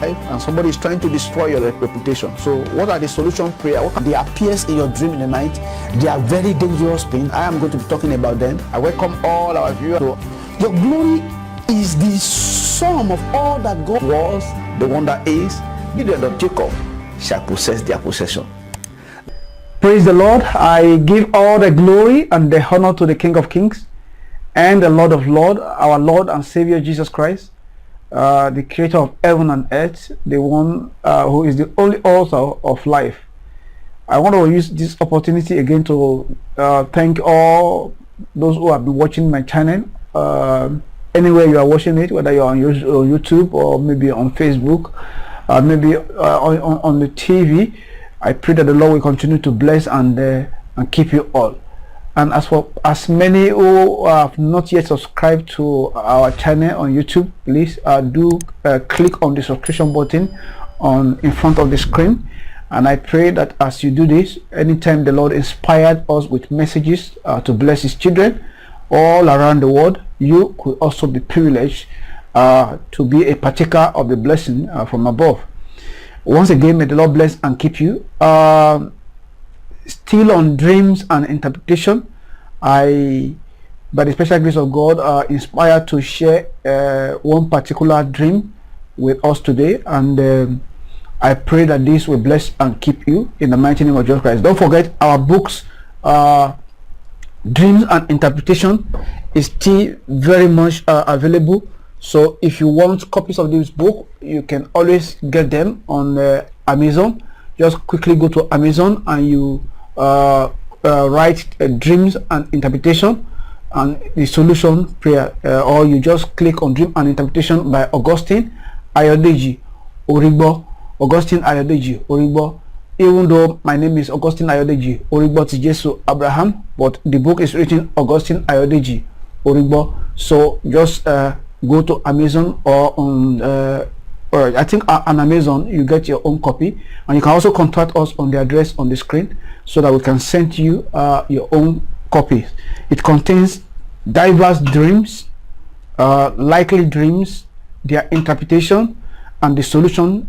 and somebody is trying to destroy your reputation. So what are the solution prayer? They appears in your dream in the night. They are very dangerous things. I am going to be talking about them. I welcome all our viewers. So your glory is the sum of all that God was, the one that is. Gideon of Jacob shall possess their possession. Praise the Lord. I give all the glory and the honor to the King of Kings and the Lord of Lords, our Lord and Savior Jesus Christ, the creator of heaven and earth, the one who is the only author of life. I want to use this opportunity again to thank all those who have been watching my channel. Anywhere you are watching it, whether you're on YouTube or maybe on Facebook, maybe on the TV, I pray that the Lord will continue to bless and keep you all. And as many who have not yet subscribed to our channel on YouTube, please do click on the subscription button in front of the screen. And I pray that as you do this, anytime the Lord inspired us with messages to bless his children all around the world, you could also be privileged to be a partaker of the blessing from above. Once again, may the Lord bless and keep you. Still on dreams and interpretation, I, by the special grace of God, inspired to share one particular dream with us today, and I pray that this will bless and keep you in the mighty name of Jesus Christ. Don't forget, our books, Dreams and Interpretation, is still very much available. So if you want copies of this book, you can always get them on Amazon. Just quickly go to Amazon and you write Dreams and Interpretation and the solution prayer, or you just click on Dream and Interpretation by Augustine Ayodeji Origbo. Augustine Ayodeji Origbo. Even though my name is Augustine Ayodeji Origbo Tijesu Abraham, but the book is written Augustine Ayodeji Origbo. So just go to Amazon or on I think on Amazon you get your own copy, and you can also contact us on the address on the screen so that we can send you your own copies. It contains diverse dreams, likely dreams, their interpretation, and the solution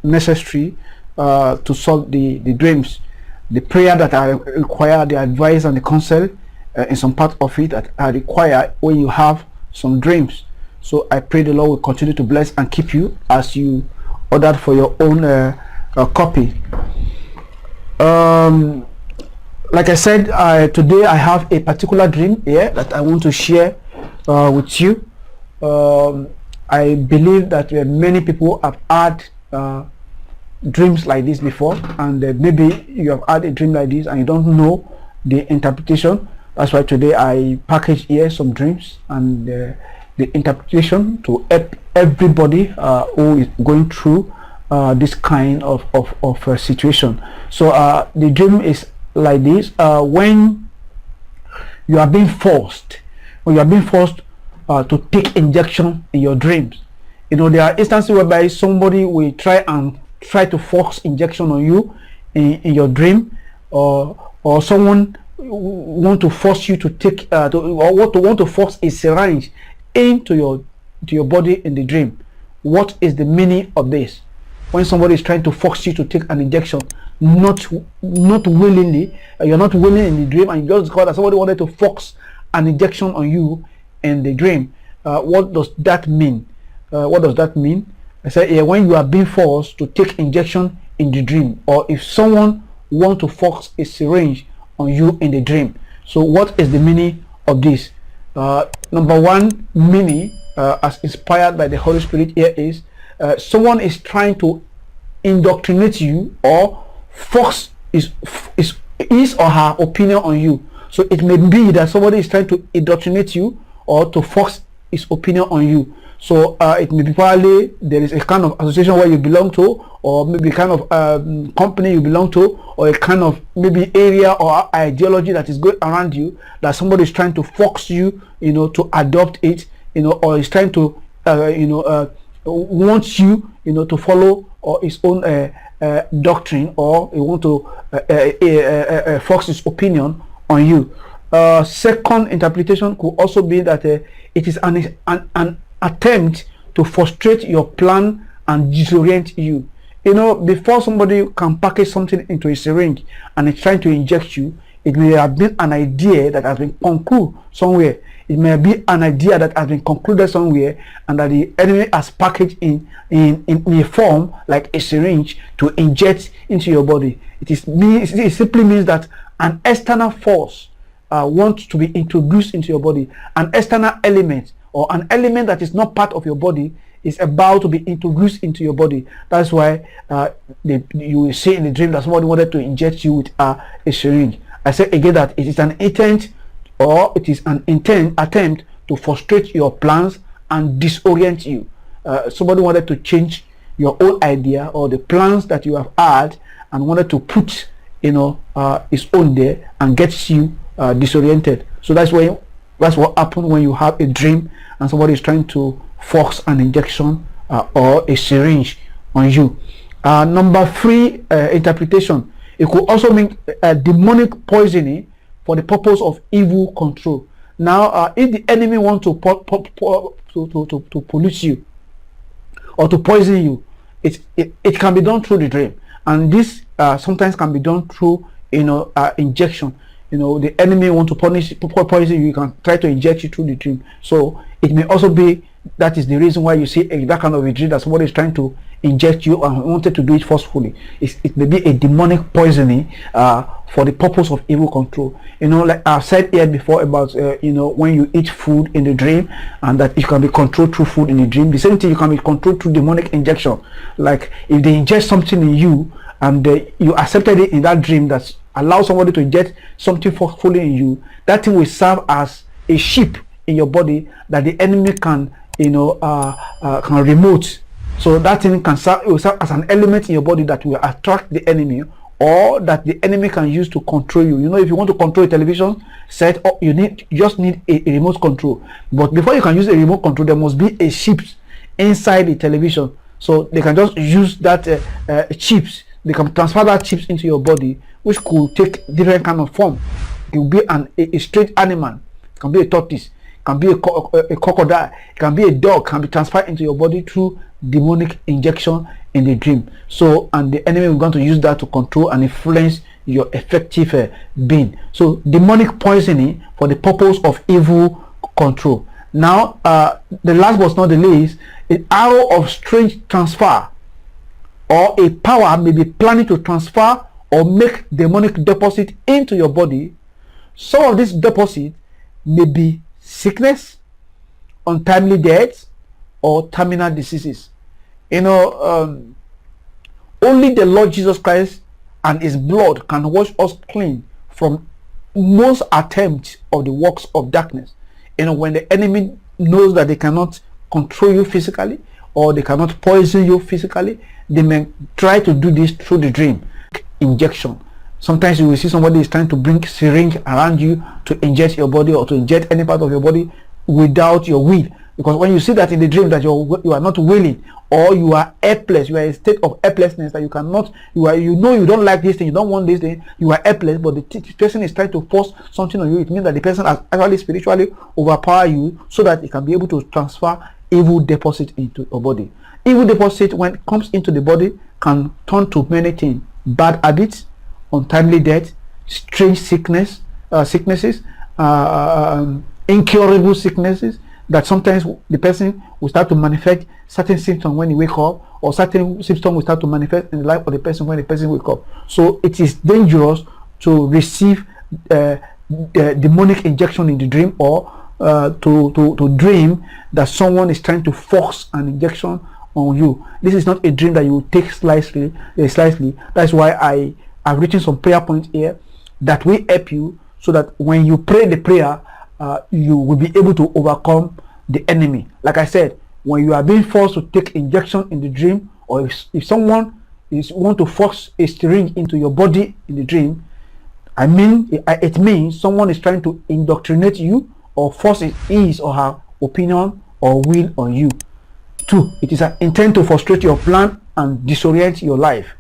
necessary to solve the dreams, the prayer that I require, the advice and the counsel in some part of it that are required when you have some dreams. So I pray the Lord will continue to bless and keep you as you ordered for your own copy. Like I said, today I have a particular dream here that I want to share with you. I believe that many people have had dreams like this before, and maybe you have had a dream like this and you don't know the interpretation. That's why today I package here some dreams and the interpretation to help everybody who is going through this kind of situation. So the dream is like this: when you are being forced, to take injection in your dreams. You know, there are instances whereby somebody will try to force injection on you in your dream, or someone want to force you to take want to force a syringe into your body in the dream. What is the meaning of this? When somebody is trying to force you to take an injection, not willingly, you're not willing in the dream, and you just got that somebody wanted to force an injection on you in the dream. What does that mean? What does that mean? I say, when you are being forced to take injection in the dream, or if someone want to force a syringe on you in the dream. So what is the meaning of this? Number one meaning, as inspired by the Holy Spirit here, is someone is trying to indoctrinate you or force his or her opinion on you. So it may be that somebody is trying to indoctrinate you or to force his opinion on you. So it may be probably there is a kind of association where you belong to, or maybe kind of company you belong to, or a kind of maybe area or ideology that is going around you, that somebody is trying to force you, to adopt it, or is trying to wants you, to follow or his own doctrine, or he want to force his opinion on you. Second interpretation could also be that it is an attempt to frustrate your plan and disorient you. You know, before somebody can package something into a syringe and it's trying to inject you, it may have been an idea that has been concluded somewhere. It may be an idea that has been concluded somewhere, and that the enemy has packaged in a form like a syringe to inject into your body. It simply means that an external force wants to be introduced into your body. An external element, or an element that is not part of your body, is about to be introduced into your body. That's why you will see in the dream that somebody wanted to inject you with a syringe. I say again that it is an intent, or it is an attempt to frustrate your plans and disorient you. Somebody wanted to change your own idea or the plans that you have had, and wanted to put his own there and gets you disoriented. So that's what happens when you have a dream and somebody is trying to force an injection or a syringe on you. Number 3 interpretation. It could also mean demonic poisoning for the purpose of evil control. Now, if the enemy wants to pollute you or to poison you, it can be done through the dream, and this sometimes can be done through injection. The enemy want to poison you, can try to inject you through the dream. So it may also be that is the reason why you see that kind of a dream, that somebody is trying to inject you and wanted to do it forcefully. It may be a demonic poisoning for the purpose of evil control. Like I've said here before about when you eat food in the dream, and that you can be controlled through food in the dream. The same thing, you can be controlled through demonic injection. Like if they inject something in you and you accepted it in that dream, that allows somebody to inject something forcefully in you, that thing will serve as a chip in your body that the enemy can can remote. So that thing will serve as an element in your body that will attract the enemy, or that the enemy can use to control you. If you want to control a television set, you just need a remote control. But before you can use a remote control, there must be a chip inside the television. So they can just use that chips. They can transfer that chips into your body, which could take different kind of form. It will be a strange animal. It can be a tortoise. It can be a crocodile. It can be a dog. Can be transferred into your body through demonic injection in the dream. So, and the enemy is going to use that to control and influence your effective being. So demonic poisoning for the purpose of evil control. Now the last but not the least, an arrow of strange transfer, or a power may be planning to transfer or make demonic deposit into your body. Some of this deposit may be sickness, untimely death, or terminal diseases. Only the Lord Jesus Christ and his blood can wash us clean from most attempts of the works of darkness. When the enemy knows that they cannot control you physically, or they cannot poison you physically, they may try to do this through the dream. Injection. Sometimes you will see somebody is trying to bring syringe around you to inject your body, or to inject any part of your body without your will. Because when you see that in the dream that you are not willing, or you are helpless, you are in a state of helplessness, that you cannot, you don't like this thing, you don't want this thing, you are helpless, but the person is trying to force something on you. It means that the person has actually spiritually overpowered you, so that it can be able to transfer evil deposit into your body. Evil deposit, when it comes into the body, can turn to many things: bad habits, untimely death, strange sicknesses, incurable sicknesses, that sometimes the person will start to manifest certain symptoms when he wake up, or certain symptoms will start to manifest in the life of the person when the person wake up. So it is dangerous to receive demonic injection in the dream, or to dream that someone is trying to force an injection on you. This is not a dream that you take slightly. That's why I have written some prayer points here that will help you, so that when you pray the prayer, you will be able to overcome the enemy. Like I said, when you are being forced to take injection in the dream, or if someone want to force a syringe into your body in the dream, it means someone is trying to indoctrinate you, or force his or her opinion or will on you. 2, it is an intent to frustrate your plan and disorient your life.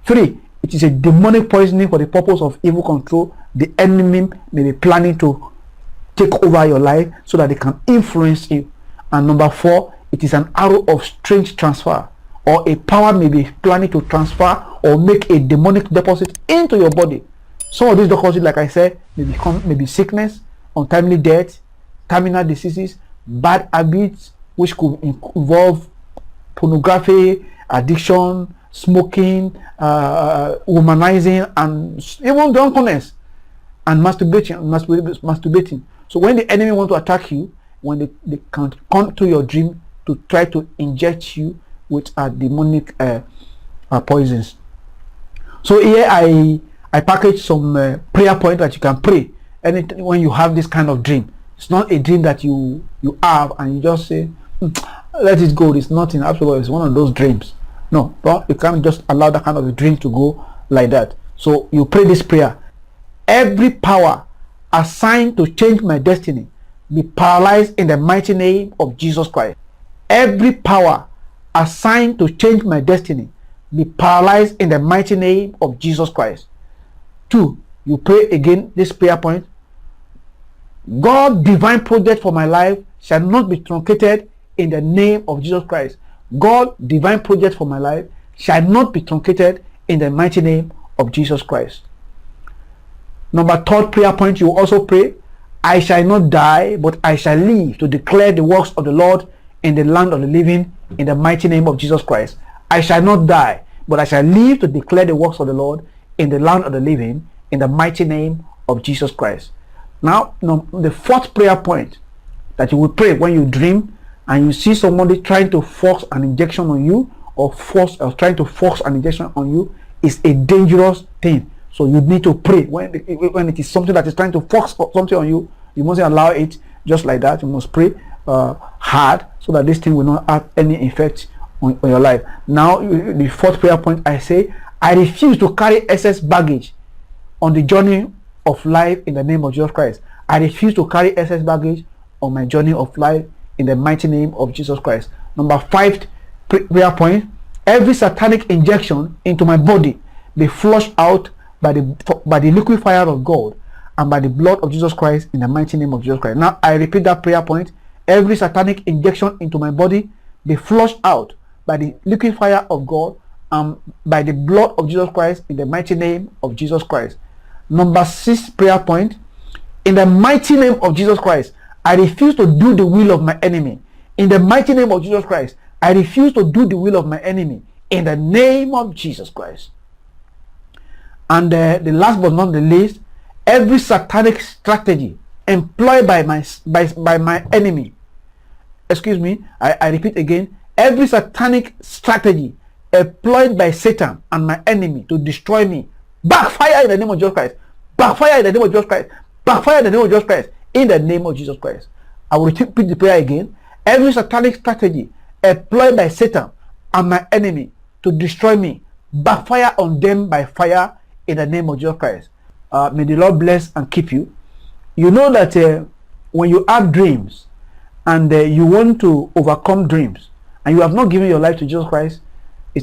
3, it is a demonic poisoning for the purpose of evil control. The enemy may be planning to take over your life so that they can influence you. And number 4, it is an arrow of strange transfer, or a power may be planning to transfer or make a demonic deposit into your body. Some of these deposits, like I said, may be sickness, untimely death, terminal diseases, bad habits, which could involve pornography, addiction, smoking, womanizing, and even drunkenness, and masturbating. So when the enemy want to attack you, when they can come to your dream to try to inject you with demonic poisons. So here I package some prayer points that you can pray anytime when you have this kind of dream. It's not a dream that you have and you just say, let it go, it's nothing. Absolutely, it's one of those dreams. No, but you can't just allow that kind of a dream to go like that. So you pray this prayer: every power assigned to change my destiny be paralyzed in the mighty name of Jesus Christ. Every power assigned to change my destiny be paralyzed in the mighty name of Jesus Christ. 2, you pray again this prayer point: God's divine project for my life shall not be truncated in the name of Jesus Christ. God's divine project for my life shall not be truncated in the mighty name of Jesus Christ. Number 3rd prayer point, you also pray: I shall not die, but I shall live to declare the works of the Lord in the land of the living, in the mighty name of Jesus Christ. I shall not die, but I shall live to declare the works of the Lord in the land of the living, in the mighty name of Jesus Christ. Now, the 4th prayer point that you will pray when you dream and you see somebody trying to force an injection on you, or trying to force an injection on you, is a dangerous thing. So you need to pray when it is something that is trying to force something on you. You mustn't allow it just like that. You must pray hard so that this thing will not have any effect on your life. Now, the 4th prayer point, I say, I refuse to carry excess baggage on the journey of life in the name of Jesus Christ. I refuse to carry excess baggage on my journey of life in the mighty name of Jesus Christ. Number 5 prayer point: every satanic injection into my body be flushed out by the liquid fire of God and by the blood of Jesus Christ, in the mighty name of Jesus Christ. Now I repeat that prayer point: every satanic injection into my body be flushed out by the liquid fire of God and by the blood of Jesus Christ, in the mighty name of Jesus Christ. Number 6 prayer point: in the mighty name of Jesus Christ, I refuse to do the will of my enemy. In the mighty name of Jesus Christ, I refuse to do the will of my enemy, in the name of Jesus Christ. And the last but not the least, every satanic strategy employed by my enemy, I repeat again, every satanic strategy employed by Satan and my enemy to destroy me, backfire in the name of Jesus Christ. Backfire in the name of Jesus Christ. Backfire in the name of Jesus Christ. In the name of Jesus Christ. I will repeat the prayer again. Every satanic strategy employed by Satan and my enemy to destroy me, backfire on them by fire in the name of Jesus Christ. May the Lord bless and keep you. You know that when you have dreams and you want to overcome dreams and you have not given your life to Jesus Christ,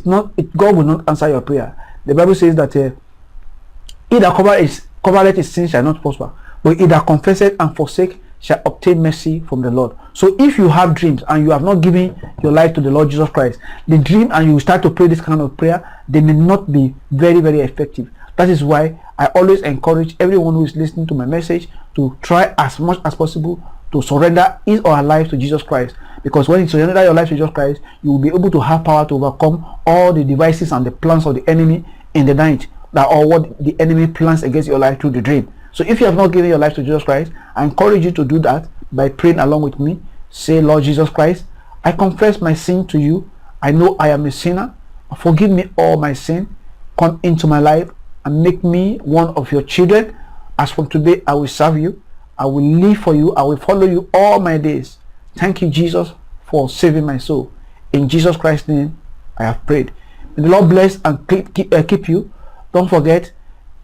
God will not answer your prayer. The Bible says that he that covereth his sin shall not prosper, but he that confesseth and forsake shall obtain mercy from the Lord. So if you have dreams and you have not given your life to the Lord Jesus Christ, the dream and you start to pray this kind of prayer, they may not be very, very effective. That is why I always encourage everyone who is listening to my message to try as much as possible to surrender his or her life to Jesus Christ. Because when you surrender your life to Jesus Christ, you will be able to have power to overcome all the devices and the plans of the enemy in the night, or what the enemy plans against your life through the dream. So if you have not given your life to Jesus Christ, I encourage you to do that by praying along with me. Say, Lord Jesus Christ, I confess my sin to you. I know I am a sinner. Forgive me all my sin. Come into my life and make me one of your children. As from today, I will serve you. I will live for you. I will follow you all my days. Thank you, Jesus, for saving my soul. In Jesus Christ's name, I have prayed. May the Lord bless and keep you. Don't forget,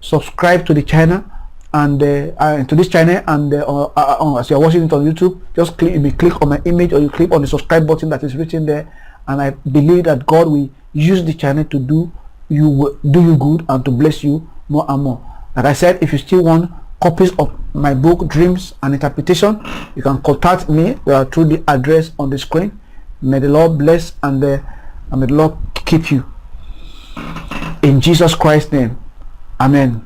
subscribe to the channel and to this channel, and as you are watching it on YouTube, just click on my image, or you click on the subscribe button that is written there, and I believe that God will use the channel to do you good and to bless you more and more. Like I said, if you still want copies of my book Dreams and Interpretation, you can contact me through the address on the screen. May the Lord bless and may the Lord keep you. In Jesus Christ's name, amen.